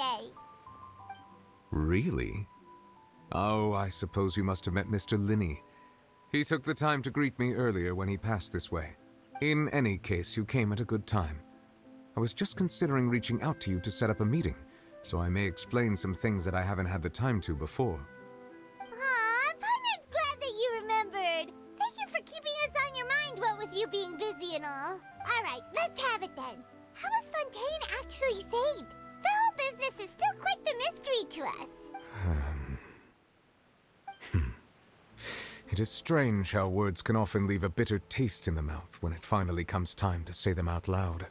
today. Really? Oh, I suppose you must have met Mr. Linney. He took the time to greet me earlier when he passed this way. In any case, you came at a good time. I was just considering reaching out to you to set up a meeting, so I may explain some things that I haven't had the time to before. Aw, Paimon's glad that you remembered. Thank you for keeping us on your mind, what with you being busy and all. Alright, let's have it then. How was Fontaine actually saved? The whole business is still quite the mystery to us. It is strange how words can often leave a bitter taste in the mouth when it finally comes time to say them out loud.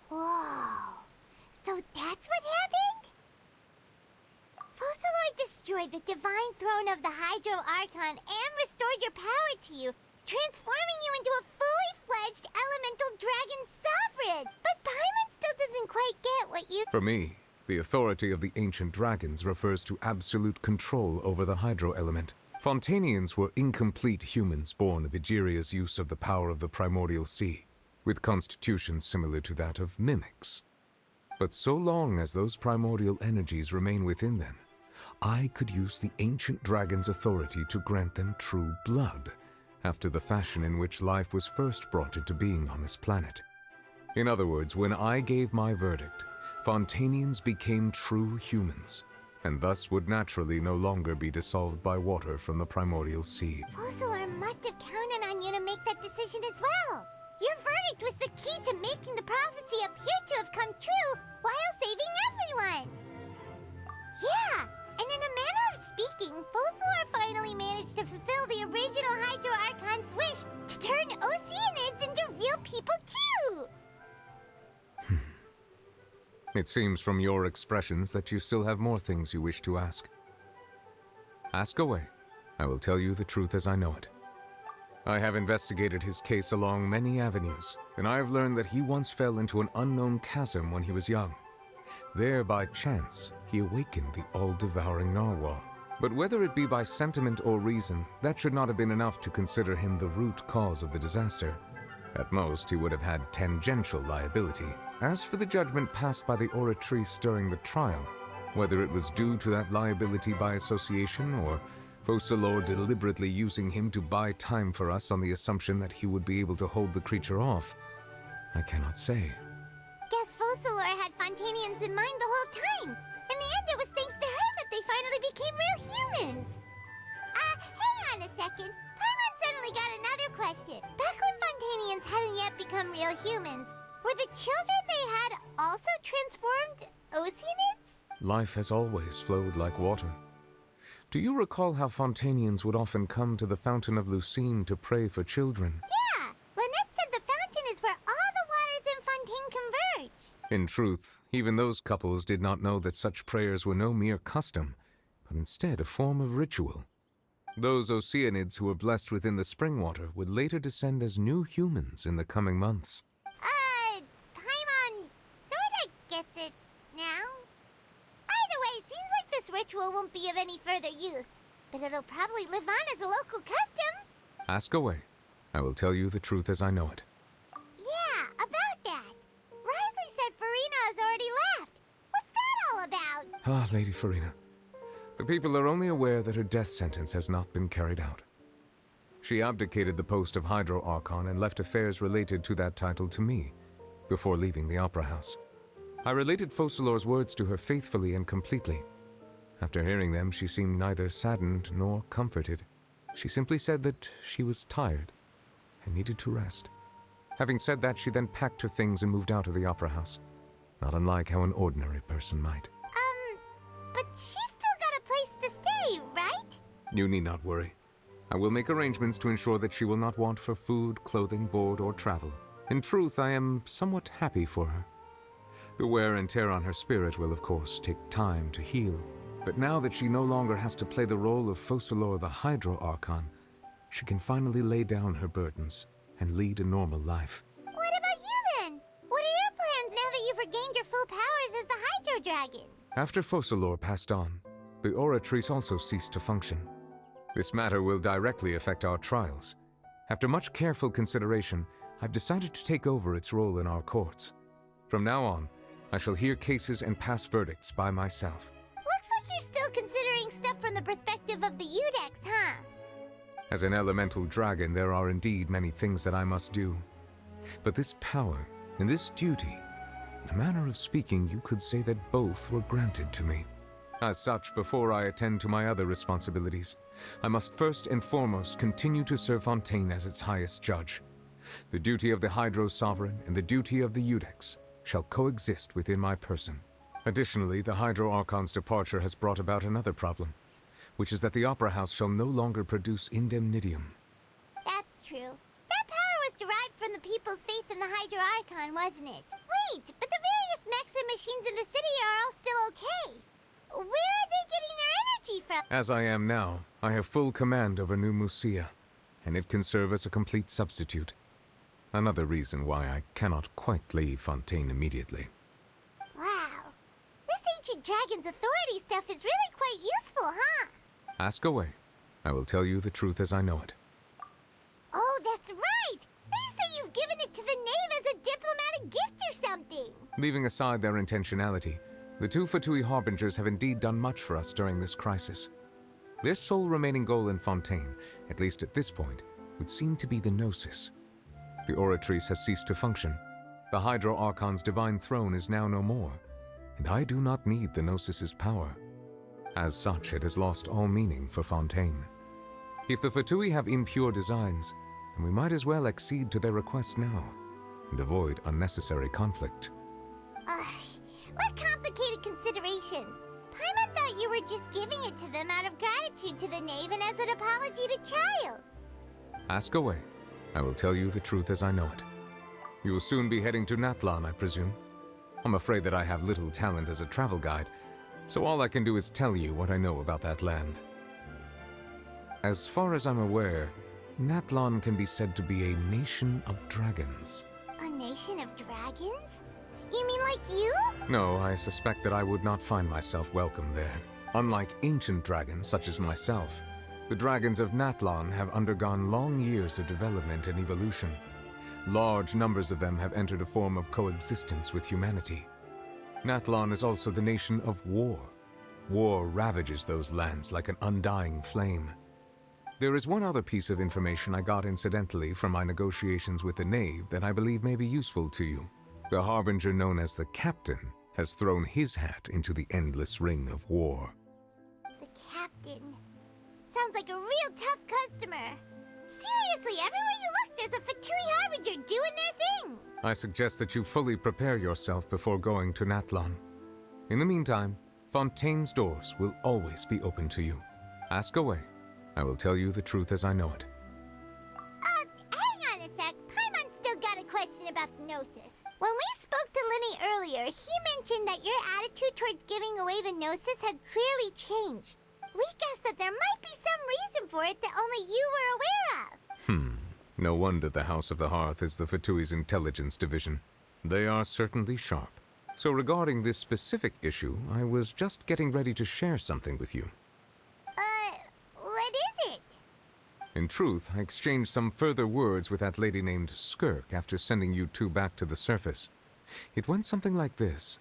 Whoa. So that's what happened? Focalor destroyed the divine throne of the Hydro Archon and restored your power to you, transforming you into a fully fledged elemental dragon sovereign. But Paimon still doesn't quite get what you... For me, the authority of the ancient dragons refers to absolute control over the hydro element. Fontanians were incomplete humans born of Egeria's use of the power of the primordial sea, with constitutions similar to that of mimics. But so long as those primordial energies remain within them, I could use the ancient dragon's authority to grant them true blood, after the fashion in which life was first brought into being on this planet. In other words, when I gave my verdict, Fontanians became true humans, and thus would naturally no longer be dissolved by water from the primordial sea. Focalor must have counted on you to make that decision as well. Your verdict was the key to making the prophecy appear to have come true while saving everyone. Yeah, and in a manner of speaking, Focalor finally managed to fulfill the original Hydro Archon's wish to turn Oceanids into real people too! It seems from your expressions that you still have more things you wish to ask. Ask away. I will tell you the truth as I know it. I have investigated his case along many avenues, and I have learned that he once fell into an unknown chasm when he was young. There, by chance, he awakened the all-devouring narwhal. But whether it be by sentiment or reason, that should not have been enough to consider him the root cause of the disaster. At most, he would have had tangential liability. As for the judgment passed by the Oratrice during the trial, whether it was due to that liability by association or Focalor deliberately using him to buy time for us on the assumption that he would be able to hold the creature off, I cannot say. Guess Focalor had Fontanians in mind the whole time. In the end, it was thanks to her that they finally became real humans. Hang on a second. Paimon suddenly got another question. Back when Fontanians hadn't yet become real humans, were the children they had also transformed Oceanids? Life has always flowed like water. Do you recall how Fontanians would often come to the Fountain of Lucine to pray for children? Yeah, Lynette said the fountain is where all the waters in Fontaine converge. In truth, even those couples did not know that such prayers were no mere custom, but instead a form of ritual. Those Oceanids who were blessed within the spring water would later descend as new humans in the coming months. Paimon sorta gets it now. Either way, it seems like this ritual won't be of any further use, but it'll probably live on as a local custom. Ask away. I will tell you the truth as I know it. Yeah, about that. Risley said Farina has already left. What's that all about? Ah, Lady Farina. The people are only aware that her death sentence has not been carried out. She abdicated the post of Hydro Archon and left affairs related to that title to me, before leaving the Opera House. I related Focalor's words to her faithfully and completely. After hearing them, she seemed neither saddened nor comforted. She simply said that she was tired and needed to rest. Having said that, she then packed her things and moved out of the Opera House, not unlike how an ordinary person might. But she's still got a place to stay, right? You need not worry. I will make arrangements to ensure that she will not want for food, clothing, board, or travel. In truth, I am somewhat happy for her. The wear and tear on her spirit will, of course, take time to heal. But now that she no longer has to play the role of Focalor the Hydro Archon, she can finally lay down her burdens and lead a normal life. What about you then? What are your plans now that you've regained your full powers as the Hydro Dragon? After Focalor passed on, the Oratrice also ceased to function. This matter will directly affect our trials. After much careful consideration, I've decided to take over its role in our courts. From now on, I shall hear cases and pass verdicts by myself. Looks like you're still considering stuff from the perspective of the Udex, huh? As an elemental dragon, there are indeed many things that I must do. But this power and this duty, in a manner of speaking, you could say that both were granted to me. As such, before I attend to my other responsibilities, I must first and foremost continue to serve Fontaine as its highest judge. The duty of the Hydro Sovereign and the duty of the Udex shall coexist within my person. Additionally, the Hydro Archon's departure has brought about another problem, which is that the Opera House shall no longer produce indemnitium. That's true. That power was derived from the people's faith in the Hydro Archon, wasn't it? Wait, but the various mechs and machines in the city are all still okay. Where are they getting their energy from? As I am now, I have full command over New Musia, and it can serve as a complete substitute. Another reason why I cannot quite leave Fontaine immediately. Wow. This ancient dragon's authority stuff is really quite useful, huh? Ask away. I will tell you the truth as I know it. Oh, that's right! They say you've given it to the knave as a diplomatic gift or something! Leaving aside their intentionality, the two Fatui Harbingers have indeed done much for us during this crisis. Their sole remaining goal in Fontaine, at least at this point, would seem to be the Gnosis. The Oratrice has ceased to function. The Hydro Archon's divine throne is now no more, and I do not need the Gnosis's power. As such, it has lost all meaning for Fontaine. If the Fatui have impure designs, then we might as well accede to their request now, and avoid unnecessary conflict. What complicated considerations? Paimon thought you were just giving it to them out of gratitude to the knave and as an apology to Childe. Ask away. I will tell you the truth as I know it. You will soon be heading to Natlan, I presume. I'm afraid that I have little talent as a travel guide, so all I can do is tell you what I know about that land. As far as I'm aware, Natlan can be said to be a nation of dragons. A nation of dragons? You mean like you? No, I suspect that I would not find myself welcome there. Unlike ancient dragons such as myself, the dragons of Natlan have undergone long years of development and evolution. Large numbers of them have entered a form of coexistence with humanity. Natlan is also the nation of war. War ravages those lands like an undying flame. There is one other piece of information I got incidentally from my negotiations with the knave that I believe may be useful to you. The Harbinger known as the Captain has thrown his hat into the endless ring of war. The Captain. Sounds like a real tough customer. Seriously, everywhere you look, there's a Fatui Harbinger doing their thing. I suggest that you fully prepare yourself before going to Natlan. In the meantime, Fontaine's doors will always be open to you. Ask away. I will tell you the truth as I know it. Hang on a sec. Paimon's still got a question about the Gnosis. When we spoke to Linny earlier, he mentioned that your attitude towards giving away the Gnosis had clearly changed. We guessed that there might be some reason for it that only you were aware of. No wonder the House of the Hearth is the Fatui's intelligence division. They are certainly sharp. So regarding this specific issue, I was just getting ready to share something with you. What is it? In truth, I exchanged some further words with that lady named Skirk after sending you two back to the surface. It went something like this.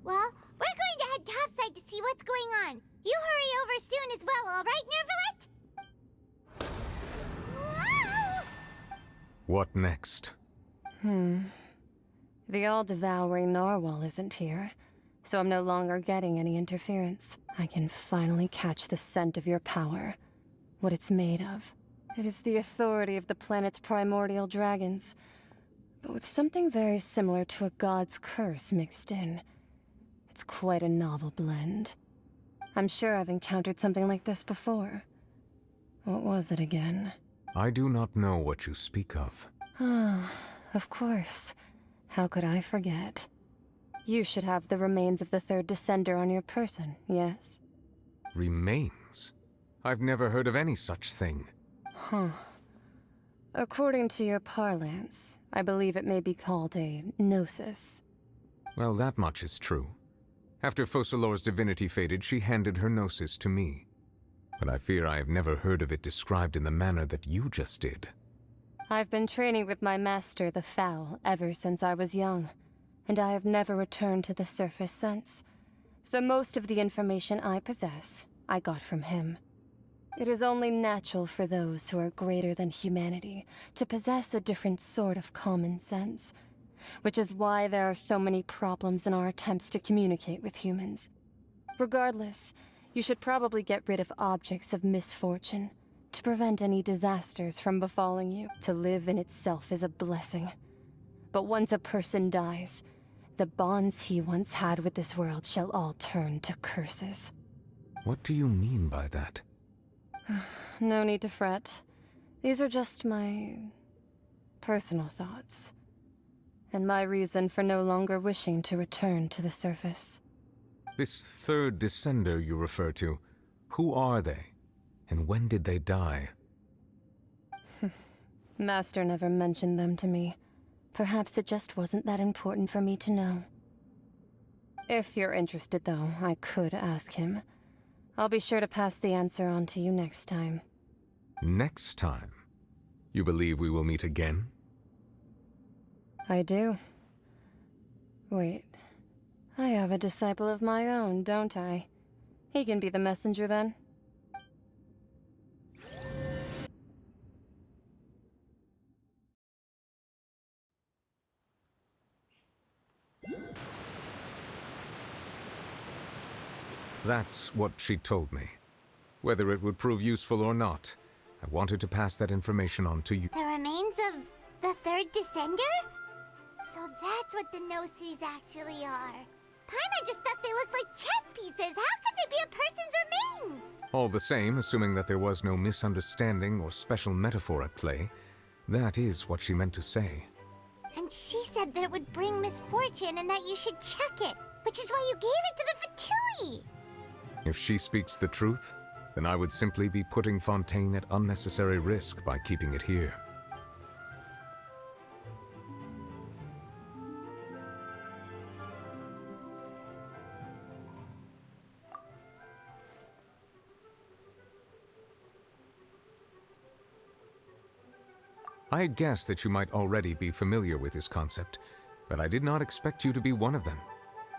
Well, we're going to head topside to see what's going on. You hurry over soon as well, all right, Nervalet? Whoa! What next? The all-devouring narwhal isn't here, so I'm no longer getting any interference. I can finally catch the scent of your power, what it's made of. It is the authority of the planet's primordial dragons, but with something very similar to a god's curse mixed in. It's quite a novel blend. I'm sure I've encountered something like this before. What was it again? I do not know what you speak of. Ah, of course. How could I forget? You should have the remains of the third Descender on your person, yes? Remains? things. I've never heard of any such thing. Huh. According to your parlance, I believe it may be called a gnosis. Well, that much is true. After Focalor's divinity faded, she handed her gnosis to me. But I fear I have never heard of it described in the manner that you just did. I've been training with my master, the Foul, ever since I was young, and I have never returned to the surface since. So most of the information I possess, I got from him. It is only natural for those who are greater than humanity to possess a different sort of common sense, which is why there are so many problems in our attempts to communicate with humans. Regardless, you should probably get rid of objects of misfortune to prevent any disasters from befalling you. To live in itself is a blessing. But once a person dies, the bonds he once had with this world shall all turn to curses. What do you mean by that? No need to fret. These are just my personal thoughts, and my reason for no longer wishing to return to the surface. This third descender you refer to, who are they? And when did they die? Master never mentioned them to me. Perhaps it just wasn't that important for me to know. If you're interested, though, I could ask him. I'll be sure to pass the answer on to you next time. Next time? You believe we will meet again? I do. Wait. I have a disciple of my own, don't I? He can be the messenger then. That's what she told me. Whether it would prove useful or not, I wanted to pass that information on to you. The remains of the third descender? So that's what the Gnosis actually are. Paimon just thought they looked like chess pieces. How could they be a person's remains? All the same, assuming that there was no misunderstanding or special metaphor at play, that is what she meant to say. And she said that it would bring misfortune and that you should check it, which is why you gave it to the Fatui. If she speaks the truth, then I would simply be putting Fontaine at unnecessary risk by keeping it here. I had guessed that you might already be familiar with this concept, but I did not expect you to be one of them.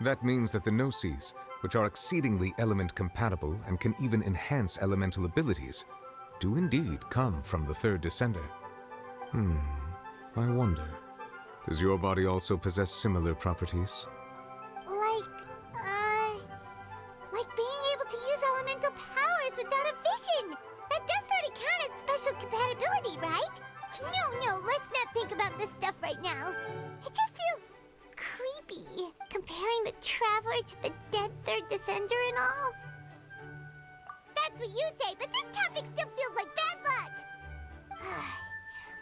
That means that the Gnosis, which are exceedingly element-compatible and can even enhance elemental abilities, do indeed come from the third descender. I wonder, does your body also possess similar properties? Like being able to use elemental powers without a vision. That does sort of count as special compatibility, right? No, let's not think about this stuff right now. It just feels creepy, comparing the Traveler to the dead third descender and all. That's what you say, but this topic still feels like bad luck.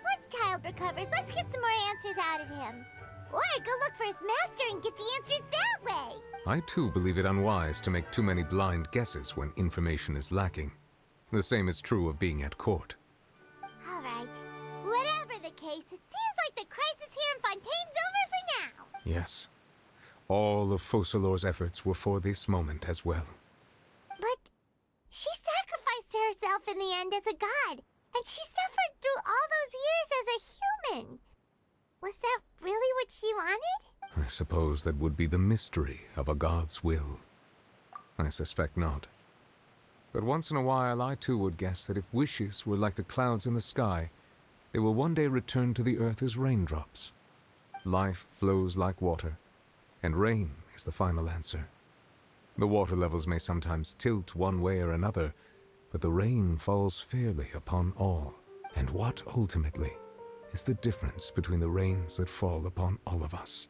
Once Child recovers, let's get some more answers out of him. Or go look for his master and get the answers that way. I too believe it unwise to make too many blind guesses when information is lacking. The same is true of being at court. All right. Whatever the case, it seems like the crisis here in Fontaine's over for now. Yes. All of Focalor's efforts were for this moment as well. But she sacrificed herself in the end as a god, and she suffered through all those years as a human. Was that really what she wanted? I suppose that would be the mystery of a god's will. I suspect not. But once in a while I too would guess that if wishes were like the clouds in the sky, they will one day return to the earth as raindrops. Life flows like water, and rain is the final answer. The water levels may sometimes tilt one way or another, but the rain falls fairly upon all. And what, ultimately, is the difference between the rains that fall upon all of us?